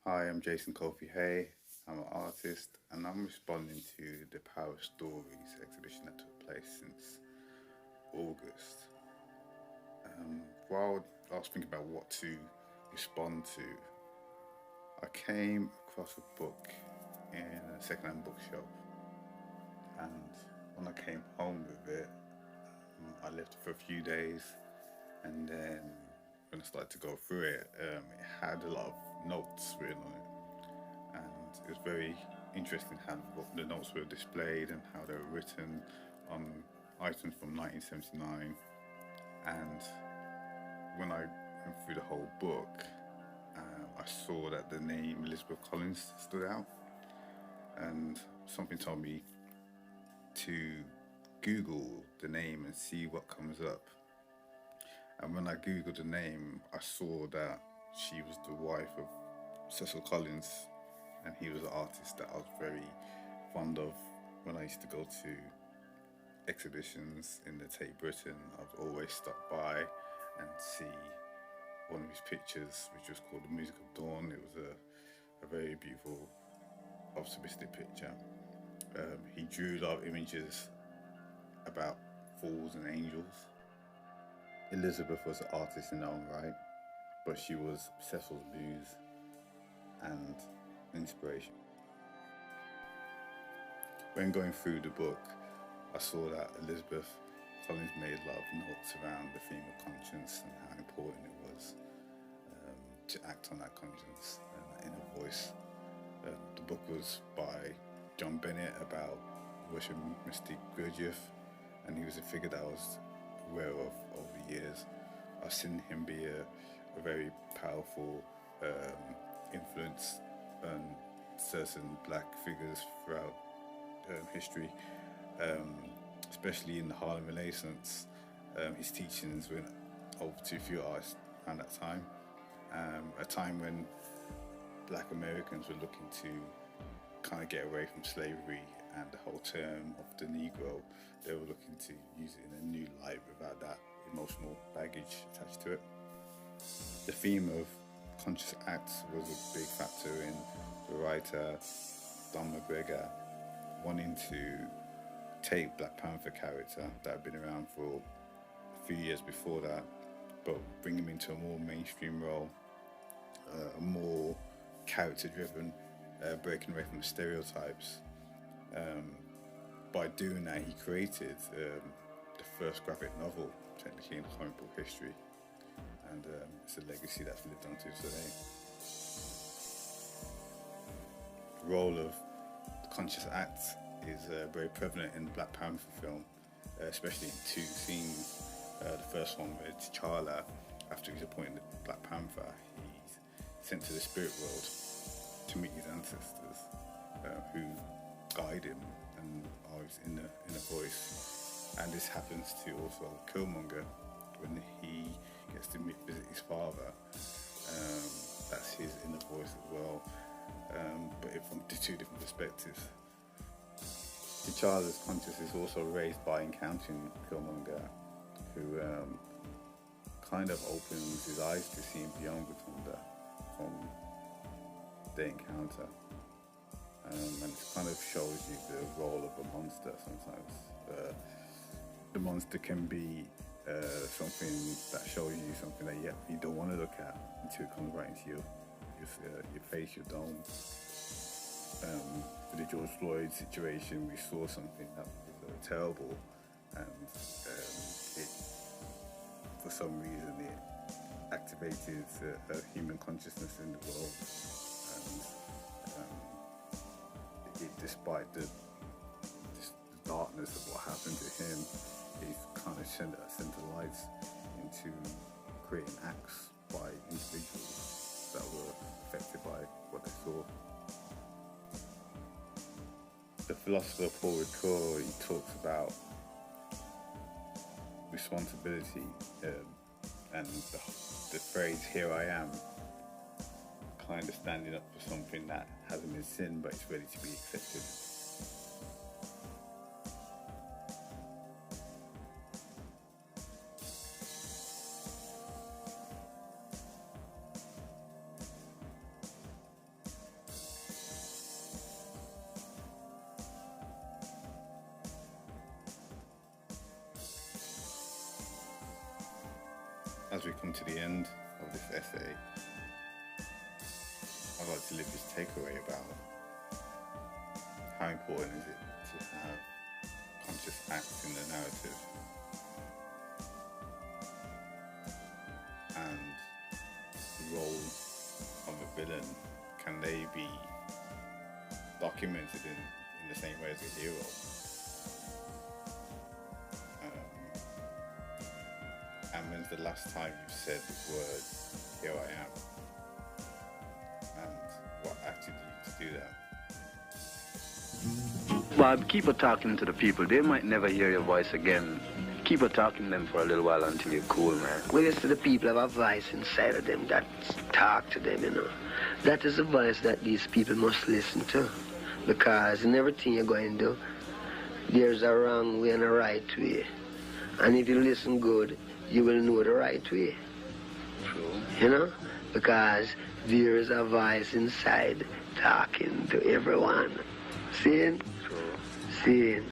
Hi, I'm Jason Kofi Hay. I'm an artist and I'm responding to the Power of Stories exhibition that took place since August. While I was thinking about what to respond to, I came across a book in a secondhand bookshelf, and when I came home with it, I left it for a few days, and then when I started to go through it, it had a lot of notes written on it, and it was very interesting how the notes were displayed and how they were written on items from 1979. And when I went through the whole book, I saw that the name Elizabeth Collins stood out, and something told me to Google the name and see what comes up. And when I Googled the name, I saw that she was the wife of Cecil Collins, and he was an artist that I was very fond of when I used to go to exhibitions in the Tate Britain. I'd always stop by and see one of his pictures, which was called The Music of Dawn. It was a very beautiful, optimistic picture. He drew a lot of images about fools and angels. Elizabeth was an artist in her own right, but she was Cecil's muse and inspiration. When going through the book, I saw that Elizabeth Collins made a lot of notes around the theme of conscience and how important it was to act on that conscience and that inner voice. The book was by John Bennett about Russian mystic Gurdjieff, and he was a figure that I was aware of over the years. I've seen him be a very powerful influence on certain black figures throughout history, um, especially in the Harlem Renaissance. His teachings went over to a few artists around that time, a time when black Americans were looking to kind of get away from slavery and the whole term of the Negro. They were looking to use it in a new light without that emotional baggage attached to it. The theme of conscious acts was a big factor in the writer Don McGregor wanting to take Black Panther character that had been around for a few years before that, but bring him into a more mainstream role, a more character-driven, breaking away from the stereotypes. Um, by doing that, he created the first graphic novel, technically in comic book history, and it's a legacy that's lived on to today. The role of the conscious act is very prevalent in the Black Panther film, especially in two scenes. The first one where T'Challa, after he's appointed Black Panther, he's sent to the spirit world to meet his ancestors, who guide him and are his inner voice. And this happens to also Killmonger when he gets to visit his father. That's his inner voice as well, but from two different perspectives. T'Challa's consciousness is also raised by encountering Killmonger, who kind of opens his eyes to seeing beyond Wakanda from the encounter. And it kind of shows you the role of a monster sometimes. The monster can be something that shows you something that you don't want to look at until it comes right into your face, your dome. With the George Floyd situation, we saw something that was terrible, and it, for some reason, it activated human consciousness in the world. And despite the darkness of what happened to him, it kind of sent the lights into creating acts by individuals that were affected by what they saw. The philosopher Paul Ricoeur, he talks about responsibility, and the phrase "here I am," kind of standing up for something that hasn't been sin but it's ready to be accepted. as we come to the end of this essay, I'd like to leave this takeaway about how important is it to have conscious acts in the narrative, and the role of a villain, can they be documented in the same way as a hero? And when's the last time you said the word, "Here I am"? And what acted you to do that? Bob, keep on talking to the people. They might never hear your voice again. Keep on talking to them for a little while until you're cool, man. Well, you see, the people have a voice inside of them that talk to them, you know. That is a voice that these people must listen to. Because in everything you're going to do, there's a wrong way and a right way. And if you listen good, you will know the right way. True. You know? Because there is a voice inside talking to everyone. Seeing? True. Seeing.